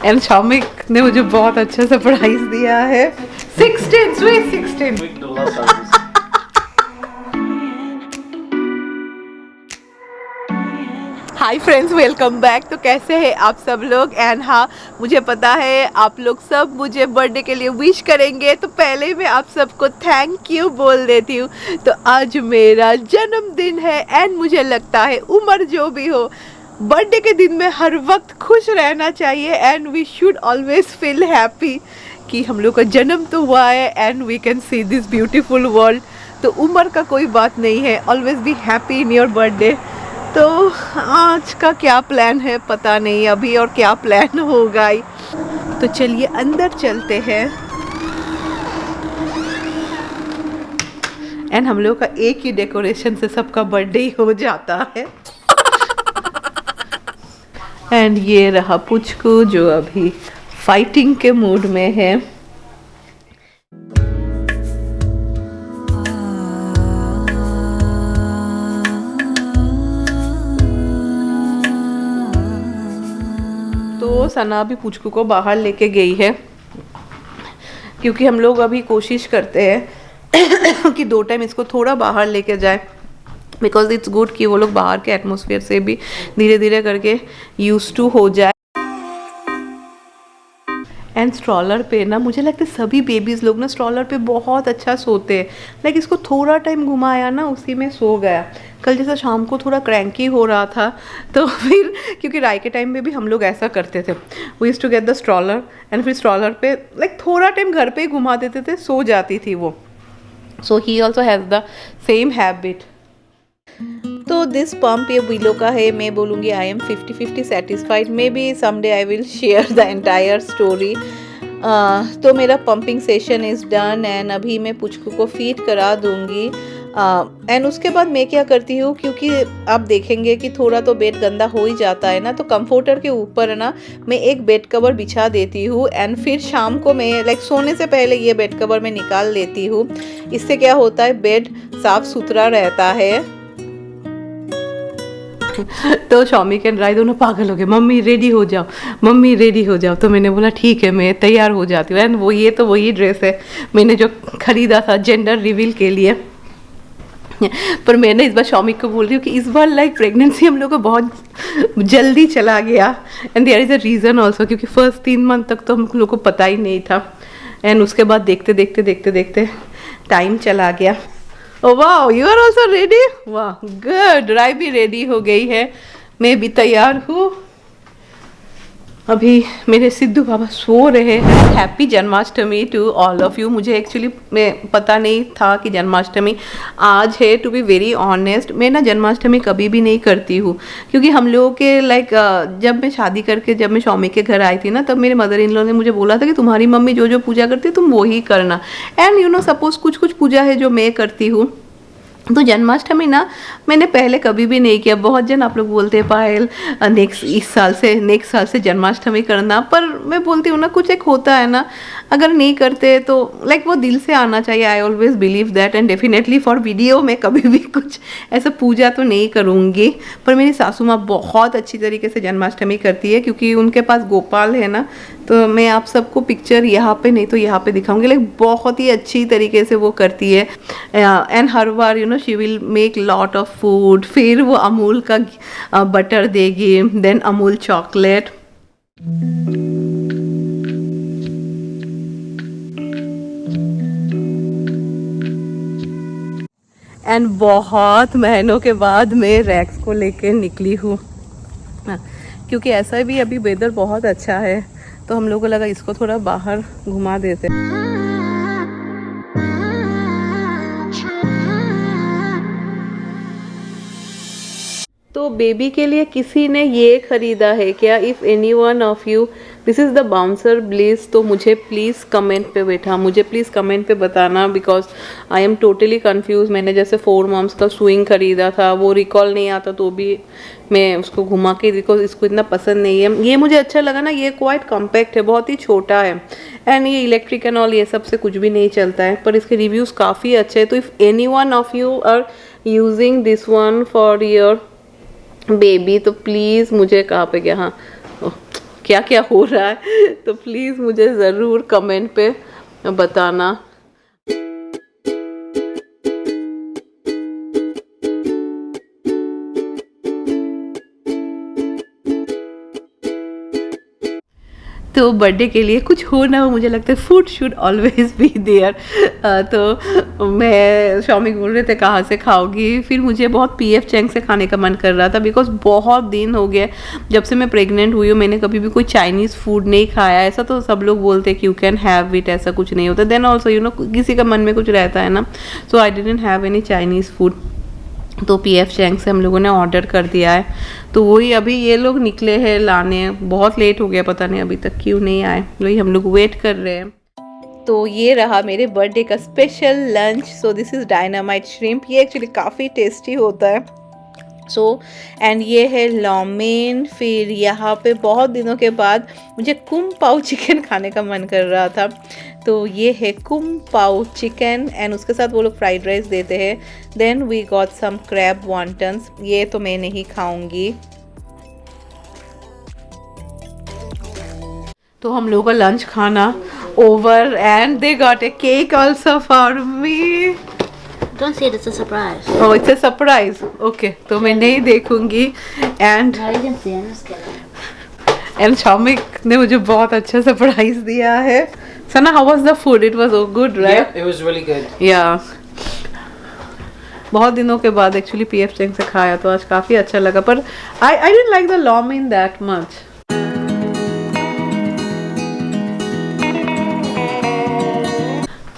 And Shoumik ने मुझे बहुत अच्छा सरप्राइज दिया है। 16 sweet 16। Hi friends, welcome back. तो कैसे हैं आप सब लोग? एंड हाँ, मुझे पता है आप लोग सब मुझे बर्थडे के लिए विश करेंगे, तो पहले ही मैं आप सबको थैंक यू बोल देती हूँ। तो आज मेरा जन्मदिन है एंड मुझे लगता है उम्र जो भी हो, बर्थडे के दिन में हर वक्त खुश रहना चाहिए and we should always feel happy कि हम लोग का जन्म तो हुआ है and we can see this beautiful world. तो उम्र का कोई बात नहीं है, always be happy in your birthday. तो आज का क्या प्लान है पता नहीं अभी, और क्या प्लान होगा ही। तो चलिए अंदर चलते हैं। एंड हम लोग का एक ही डेकोरेशन से सबका बर्थडे ही हो जाता है। एंड ये रहा पुचकू जो अभी फाइटिंग के मूड में है। तो सना अभी पुचकू को बाहर लेके गई है, क्योंकि हम लोग अभी कोशिश करते हैं कि 2 टाइम इसको थोड़ा बाहर लेके जाए, बिकॉज इट्स गुड कि वो लोग बाहर के एटमॉस्फेयर से भी धीरे धीरे करके यूज टू हो जाए। एंड स्ट्रॉलर पे ना मुझे लगता है सभी बेबीज़ लोग ना स्ट्रॉलर पे बहुत अच्छा सोते हैं। लाइक इसको थोड़ा टाइम घुमाया ना उसी में सो गया। कल जैसा शाम को थोड़ा क्रैंकी हो रहा था, तो फिर क्योंकि राय के टाइम में भी हम लोग ऐसा करते थे, we used to get the stroller and फिर स्ट्रॉलर पे लाइक थोड़ा टाइम घर पे ही घुमा देते थे, सो जाती थी वो। So he also has the same habit. तो दिस पम्प ये विलो का है। मैं बोलूँगी I am 50-50 satisfied. May be someday I will share the entire story. तो मेरा pumping session is done and अभी मैं पुचकू को फीड करा दूँगी। एंड उसके बाद मैं क्या करती हूँ, क्योंकि आप देखेंगे कि थोड़ा तो बेड गंदा हो ही जाता है ना, तो कंफर्टर के ऊपर ना मैं एक बेड कवर बिछा देती हूँ एंड फिर शाम को मैं लाइक सोने से पहले ये बेड कवर मैं निकाल लेती हूँ। इससे क्या होता है, बेड साफ सुथरा रहता है। तो शौमिक एंड राय दोनों पागल हो गए, मम्मी रेडी हो जाओ, मम्मी रेडी हो जाओ। तो मैंने बोला ठीक है, मैं तैयार हो जाती हूँ। एंड वो ये तो वही ड्रेस है मैंने जो खरीदा था जेंडर रिवील के लिए। पर मैंने इस बार शौमिक को बोल रही हूँ कि इस बार लाइक प्रेगनेंसी हम लोग को बहुत जल्दी चला गया। And there is a reason also, क्योंकि फर्स्ट 3 मंथ तक तो हम लोग को पता ही नहीं था। एंड उसके बाद देखते देखते देखते देखते टाइम चला गया। ओह वाह, यू आर ऑल्सो रेडी। वाह गुड, राय भी रेडी हो गई है, मैं भी तैयार हूँ। अभी मेरे सिद्धू बाबा सो रहे हैं। Happy Janmashtami to all of you. मुझे एक्चुअली मैं पता नहीं था कि जन्माष्टमी आज है। टू बी वेरी ऑनेस्ट, मैं ना जन्माष्टमी कभी भी नहीं करती हूँ, क्योंकि हम लोगों के लाइक जब मैं शादी करके जब मैं शौमिक के घर आई थी ना, तब मेरे मदर इन लॉ ने मुझे बोला था कि तुम्हारी मम्मी जो जो पूजा करती है तुम वो ही करना। एंड यू नो सपोज कुछ कुछ पूजा है जो मैं करती हूँ। तो जन्माष्टमी ना मैंने पहले कभी भी नहीं किया। बहुत जन आप लोग बोलते हैं पायल नेक्स्ट साल से जन्माष्टमी करना, पर मैं बोलती हूँ ना कुछ एक होता है ना, अगर नहीं करते तो लाइक वो दिल से आना चाहिए। I always believe that and definitely for video मैं कभी भी कुछ ऐसा पूजा तो नहीं करूँगी। पर मेरी सासू माँ बहुत अच्छी तरीके से जन्माष्टमी करती है, क्योंकि उनके पास गोपाल है ना। तो मैं आप सबको पिक्चर यहाँ पे नहीं तो यहाँ पे दिखाऊंगी। लाइक बहुत ही अच्छी तरीके से वो करती है। And her bar you know she will make lot of food. फिर वो अमूल का बटर देगी, देन अमूल चॉकलेट। एंड बहुत महीनों के बाद मैं रैक्स को लेके निकली हूँ, क्योंकि ऐसा भी अभी वेदर बहुत अच्छा है, तो हम लोगों को लगा इसको थोड़ा बाहर घुमा देते। तो बेबी के लिए किसी ने ये खरीदा है क्या? If any one of you this is the bouncer bliss, तो मुझे प्लीज़ कमेंट पे मुझे प्लीज़ कमेंट पे बताना, because I am totally confuse. मैंने जैसे 4 मॉम्स का स्विंग खरीदा था, वो रिकॉल नहीं आता तो भी मैं उसको घुमा के, बिकॉज इसको इतना पसंद नहीं है। ये मुझे अच्छा लगा ना, ये क्वाइट कॉम्पैक्ट है, बहुत ही छोटा है एंड ये इलेक्ट्रिक एंड ऑल ये सब से कुछ भी नहीं चलता है, पर इसके रिव्यूज़ काफ़ी अच्छे हैं। तो if any one of you are using this one for your baby, तो प्लीज़ मुझे कहाँ पे गया, हाँ क्या क्या हो रहा है, तो प्लीज़ मुझे ज़रूर कमेंट पे बताना। तो बर्थडे के लिए कुछ हो ना हो, मुझे लगता है food should always be there. तो मैं शॉमिक बोल रहे थे कहाँ से खाओगी, फिर मुझे बहुत पीएफ चैंग से खाने का मन कर रहा था, बिकॉज बहुत दिन हो गए जब से मैं प्रेग्नेंट हुई हूँ, मैंने कभी भी कोई चाइनीज़ फूड नहीं खाया। ऐसा तो सब लोग बोलते हैं कि यू कैन हैव इट, ऐसा कुछ नहीं होता। देन ऑल्सो किसी का मन में कुछ रहता है ना, so I didn't have any Chinese food. तो पीएफ चैंग से हम लोगों ने ऑर्डर कर दिया है, तो वही अभी ये लोग निकले हैं लाने, बहुत लेट हो गया, पता नहीं अभी तक क्यों नहीं आए, वही हम लोग वेट कर रहे हैं। तो ये रहा मेरे बर्थडे का special lunch. So this is dynamite shrimp, ये एक्चुअली काफ़ी टेस्टी होता है। एंड ये है लॉमेन। फिर यहाँ पे बहुत दिनों के बाद मुझे कुम पाव चिकन खाने का मन कर रहा था, तो ये है कुम पाव चिकन, एंड उसके साथ वो लोग फ्राइड राइस देते हैं। Then we got some crab wontons, ये तो मैं नहीं खाऊंगी। तो हम लोगों का लंच खाना over, and they got a cake also for me. Don't say it's a surprise. Oh, it's a surprise. Okay, तो मैं नहीं देखूंगी। And No, you can see. I'm just kidding. Shomik ने मुझे बहुत अच्छा सरप्राइज दिया है। सना, how was the food? It was good, right? Yeah, it was really good. Yeah. बहुत दिनों के बाद एक्चुअली पीएफ चैंग से खाया, तो आज काफ़ी अच्छा लगा, पर I didn't like the lomin that much.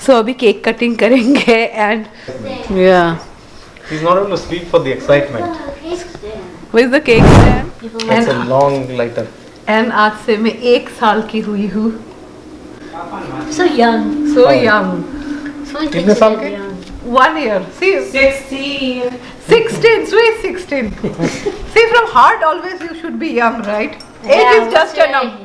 So अभी केक कटिंग करेंगे, and yeah. He's not able to sleep for the excitement. Where's the cake stand? It's a long lighter. And आज से मैं 1 साल की हुई हूँ। So young. So young. So it कितने takes साल you के? young. 1 year. See, 16. Sweet 16. See, from heart always you should be young, right? Age Yeah, is just a number.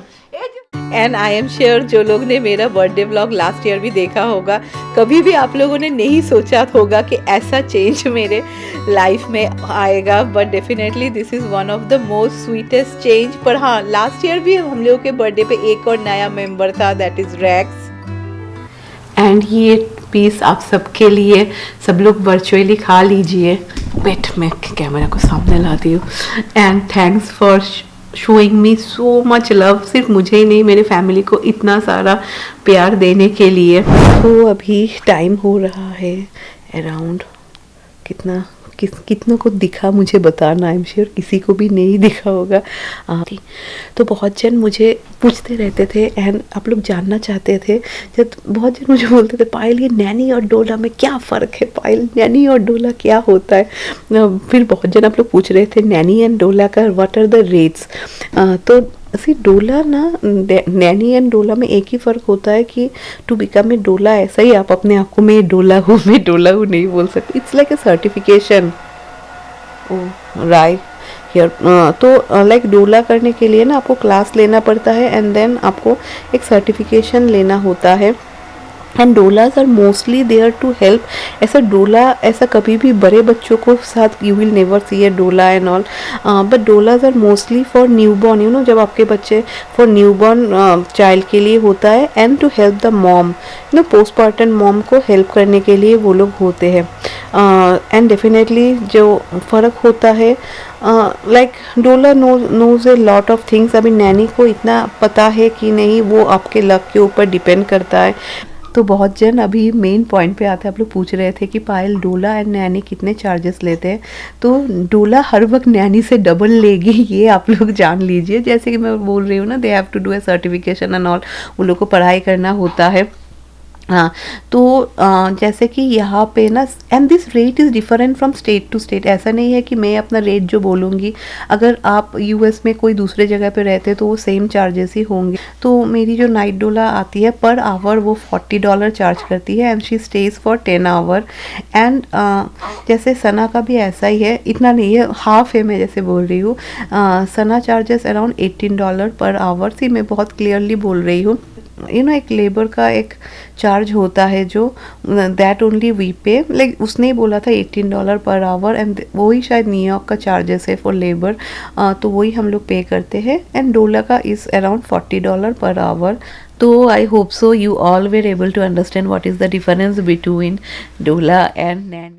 And I am sure जो लोग ने मेरा birthday vlog last year भी देखा होगा, कभी भी आप लोगों ने नहीं सोचा होगा कि ऐसा चेंज मेरे लाइफ में आएगा, but definitely this is one of the most sweetest change. पर हाँ, लास्ट ईयर भी हम लोगों के बर्थडे पे एक और नया मेंबर था, दैट इज़ रैक्स। एंड ये पीस आप सबके लिए, सब लोग वर्चुअली खा लीजिए। वेट, मैं कैमरा को सामने लाती हूँ। And thanks for showing me so much love, सिर्फ मुझे ही नहीं, मेरे फैमिली को इतना सारा प्यार देने के लिए। तो अभी टाइम हो रहा है अराउंड, कितनों को दिखा मुझे बताना, आई एम श्योर किसी को भी नहीं दिखा होगा। तो बहुत जन मुझे पूछते रहते थे, एंड आप लोग जानना चाहते थे, जब बहुत जन मुझे बोलते थे पायल ये नैनी और डोला में क्या फ़र्क है, पायल नैनी और डोला क्या होता है। फिर बहुत जन आप लोग पूछ रहे थे नैनी एंड डोला का व्हाट आर द रेट्स। तो ऐसी डोला ना, नैनी एंड डोला में एक ही फ़र्क होता है कि टू बिकम ए डोला, ऐसा ही आप अपने आप को मैं डोला हूँ नहीं बोल सकते। It's like a certification, right here. तो लाइक डोला करने के लिए ना आपको क्लास लेना पड़ता है, एंड देन आपको एक सर्टिफिकेशन लेना होता है। And doulas are mostly there to help. ऐसा डोला, ऐसा कभी भी बड़े बच्चों को साथ you will never see a doula and all, but doulas are mostly for newborn, you know, जब आपके बच्चे फॉर न्यूबॉर्न चाइल्ड के लिए होता है, and to help the mom, you know, postpartum mom को हेल्प करने के लिए वो लोग होते हैं। एंड डेफिनेटली जो फ़र्क होता है, like doula knows a lot of things. अभी नैनी को इतना पता है कि नहीं, वो आपके लक के ऊपर डिपेंड करता है। तो बहुत जन अभी मेन पॉइंट पे आते हैं, आप लोग पूछ रहे थे कि पायल डोला एंड नैनी कितने चार्जेस लेते हैं। तो डोला हर वक्त नैनी से डबल लेगी, ये आप लोग जान लीजिए। जैसे कि मैं बोल रही हूँ ना, they have to do a certification and all, उन लोग को पढ़ाई करना होता है। हाँ, तो जैसे कि यहाँ पे ना, and this rate is different from state to state. ऐसा नहीं है कि मैं अपना रेट जो बोलूँगी, अगर आप यूएस में कोई दूसरे जगह पे रहते तो वो सेम चार्जेस ही होंगे। तो मेरी जो नाइट डोला आती है पर आवर वो $40 चार्ज करती है, and she stays for 10 hour. And जैसे सना का भी ऐसा ही है, इतना नहीं है, हाफ है, मैं जैसे बोल रही हूँ। सना चार्जेस अराउंड $18 पर आवर। सी मैं बहुत क्लियरली बोल रही हूँ, एक लेबर का एक चार्ज होता है जो दैट ओनली वी पे, लाइक उसने ही बोला था $18 पर आवर, एंड वही शायद न्यूयॉर्क का चार्जेस है फॉर लेबर, तो वही हम लोग पे करते हैं। एंड डोला का इज़ अराउंड $40 पर आवर। तो I hope so you all were able to understand what is the difference between doula and nanny.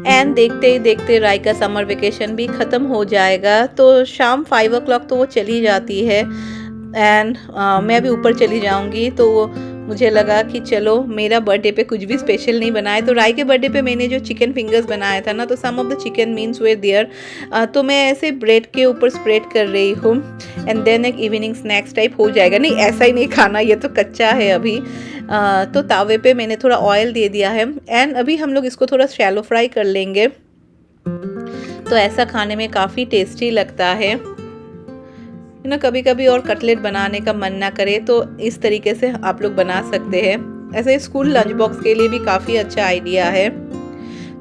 And देखते ही देखते राय का समर वेकेशन भी ख़त्म हो जाएगा, तो शाम 5 o'clock तो वो चली जाती है। एंड मैं भी ऊपर चली जाऊंगी, तो मुझे लगा कि चलो मेरा बर्थडे पे कुछ भी स्पेशल नहीं बनाए। तो राय के बर्थडे पे मैंने जो चिकन फिंगर्स बनाया था ना, तो some of the chicken means were there, तो मैं ऐसे ब्रेड के ऊपर स्प्रेड कर रही हूँ, एंड देन एक इवनिंग स्नैक्स टाइप हो जाएगा। नहीं, ऐसा ही नहीं खाना, ये तो कच्चा है अभी। तो तावे पे मैंने थोड़ा ऑयल दे दिया है, एंड अभी हम लोग इसको थोड़ा शैलो फ्राई कर लेंगे, तो ऐसा खाने में काफ़ी टेस्टी लगता है कभी कभी और कटलेट बनाने का मन ना करे तो इस तरीके से आप लोग बना सकते हैं। ऐसे स्कूल लंच बॉक्स के लिए भी काफ़ी अच्छा आइडिया है।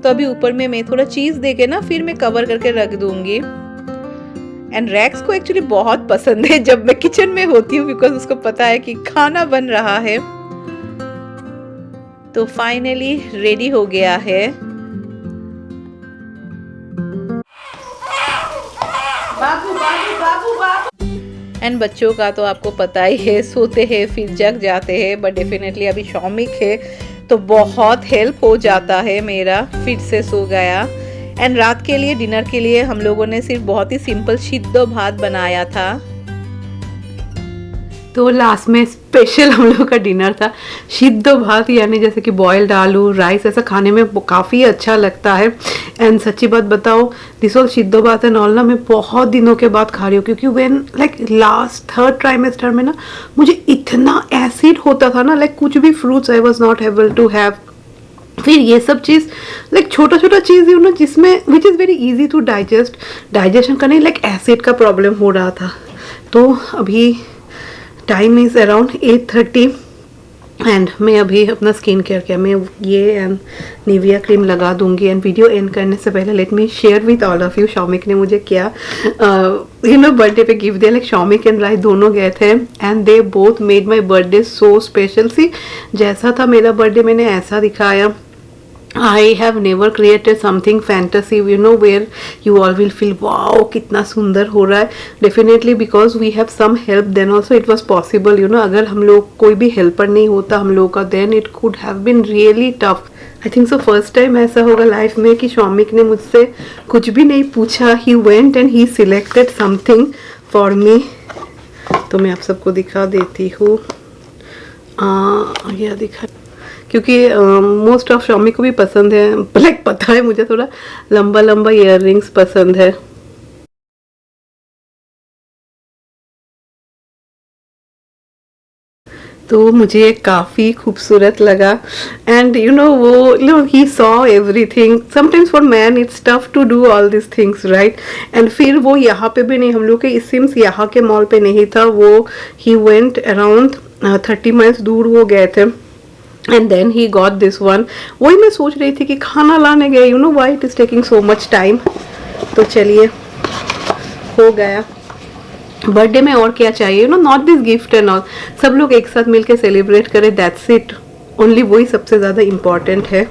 तो अभी ऊपर में मैं थोड़ा चीज़ दे के ना फिर मैं कवर करके रख दूंगी। एंड रैक्स को एक्चुअली बहुत पसंद है जब मैं किचन में होती हूँ, बिकॉज उसको पता है कि खाना बन रहा है। तो फाइनली रेडी हो गया है। बाबू बाबू बाबू बाबू। एंड बच्चों का तो आपको पता ही है, सोते हैं फिर जग जाते हैं, बट डेफिनेटली अभी शौमिक है तो बहुत हेल्प हो जाता है मेरा, फिर से सो गया। एंड रात के लिए डिनर के लिए हम लोगों ने सिर्फ बहुत ही सिंपल सिद्ध भात बनाया था। तो लास्ट में स्पेशल हम लोग का डिनर था सिद्ध भात, यानी जैसे कि बॉइल्ड आलू राइस, ऐसा खाने में काफ़ी अच्छा लगता है। एंड सच्ची बात बताओ, दिस ऑल सिद्ध भात एंड ऑल ना मैं बहुत दिनों के बाद खा रही हूँ, क्योंकि when like last 3rd trimester में ना मुझे इतना एसिड होता था ना, लाइक कुछ भी fruits I was not able to have. फिर ये सब चीज़ लाइक छोटा छोटा चीज़ यू नो जिसमें which is very easy to digestion करने, लाइक एसिड का प्रॉब्लम हो रहा था। तो अभी टाइम इज़ अराउंड 8:30 एंड मैं अभी अपना स्किन केयर किया, मैं ये एंड निविया क्रीम लगा दूंगी। एंड वीडियो एंड करने से पहले let me share with all of you, Shoumik ने मुझे क्या बर्थडे पे गिफ्ट दिया। लाइक शौमिक एंड राय दोनों गए थे and they both made my birthday so special. See जैसा था मेरा बर्थडे मैंने ऐसा दिखाया। I have never created something fantasy, where you all will feel wow कितना सुंदर हो रहा है। Definitely because we have some help, then also it was possible, अगर हम लोग कोई भी हेल्पर नहीं होता हम लोग का, then it could have been really tough. I think so first time ऐसा होगा लाइफ में कि शौमिक ने मुझसे कुछ भी नहीं पूछा, he went and he selected something for me। तो मैं आप सबको दिखा देती हूँ, यह दिखा, क्योंकि मोस्ट ऑफ शौमिक को भी पसंद है, लाइक पता है मुझे थोड़ा लंबा लंबा ईयर रिंग्स पसंद है। तो मुझे काफ़ी खूबसूरत लगा। एंड वो he saw everything. Sometimes for man it's tough to do all this things right. And फिर वो यहाँ पे भी नहीं, हम लोग के सिम्स यहाँ के मॉल पे नहीं था, वो ही वेंट अराउंड 30 माइल्स दूर वो गए थे। And then he got this one. वही मैं सोच रही थी कि खाना लाने गए, why it is taking so much time. तो चलिए हो गया बर्थडे में, और क्या चाहिए, not this gift and all, सब लोग एक साथ मिलके सेलिब्रेट करें, दैट्स इट ओनली, वही सबसे ज़्यादा इम्पॉर्टेंट है।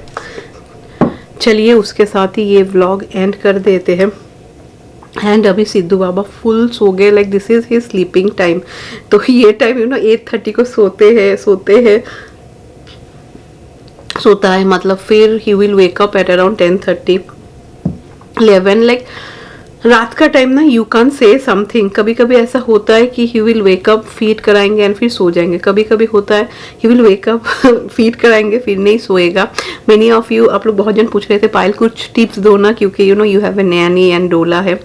चलिए उसके साथ ही ये व्लॉग एंड कर देते हैं। एंड अभी सिद्धू बाबा फुल सो गए, like this is his sleeping time. तो ये टाइम 8:30 को सोता है, मतलब फिर he will wake up at around 10:30 11, like रात का टाइम ना यू कैन से समथिंग। कभी कभी ऐसा होता है कि he will wake up, feed कराएंगे एंड फिर सो जाएंगे। कभी कभी होता है he will wake up feed कराएंगे फिर नहीं सोएगा। मेनी ऑफ यू, आप लोग बहुत जन पूछ रहे थे पायल कुछ टिप्स दो ना, क्योंकि you have a Naini and डोला है।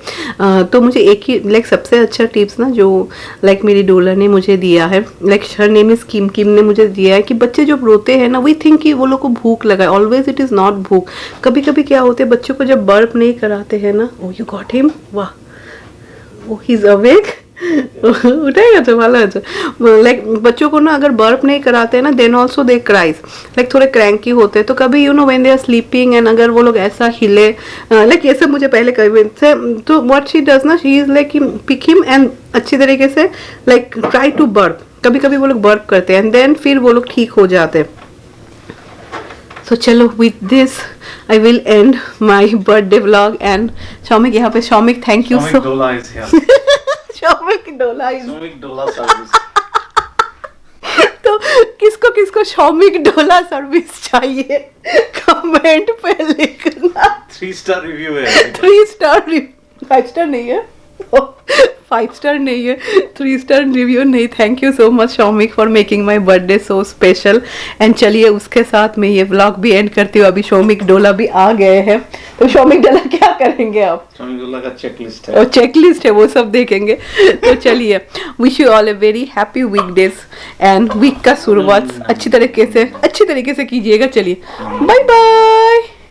तो मुझे एक ही लाइक सबसे अच्छा टिप्स ना जो लाइक मेरी डोला ने मुझे दिया है, लाइक हर नेम इज किम ने मुझे दिया है कि बच्चे जब रोते हैं ना वी थिंक कि वो लोग को भूख लगा है, ऑलवेज इट इज़ नॉट भूख। कभी कभी क्या होते हैं बच्चों को जब बर्प नहीं कराते हैं ना, ओ यू गॉट हिम, वाह वो ही इज अवेक, उठाएगा संभाला। लाइक बच्चों को ना अगर बर्प नहीं कराते हैं ना then also they cries, like थोड़े क्रैंकी होते हैं। तो कभी when they are sleeping and अगर वो लोग ऐसा हिले, लाइक ये सब मुझे पहले कभी से, तो व्हाट शी डज ना, she is like pick him and अच्छी तरीके से लाइक ट्राई टू बर्प, कभी कभी वो लोग वर्क करते हैं एंड देन फिर वो लोग ठीक हो जाते हैं. So चलो with this I will end my birthday vlog and Shoumik यहाँ पे Shoumik thank you so Dola is here. Shoumik डोला is Shomik Dola service. तो किसको किसको शौमिक डोला सर्विस चाहिए कमेंट पे लिखना. 3-star review है. 3 स्टार 5 स्टार नहीं है 5 स्टार नहीं है 3 स्टार रिव्यू नहीं. Thank you so much Shoumik for making my birthday so special. And चलिए उसके साथ में ये व्लॉग भी एंड करती हूँ. अभी शौमिक डोला भी आ गए हैं तो शौमिक डोला क्या करेंगे आप? Shomik Dola का चेकलिस्ट है. और चेकलिस्ट है वो सब देखेंगे. तो चलिए wish you all a very happy weekdays and week का शुरुआत अच्छी तरीके से कीजिएगा. चलिए बाय बाय.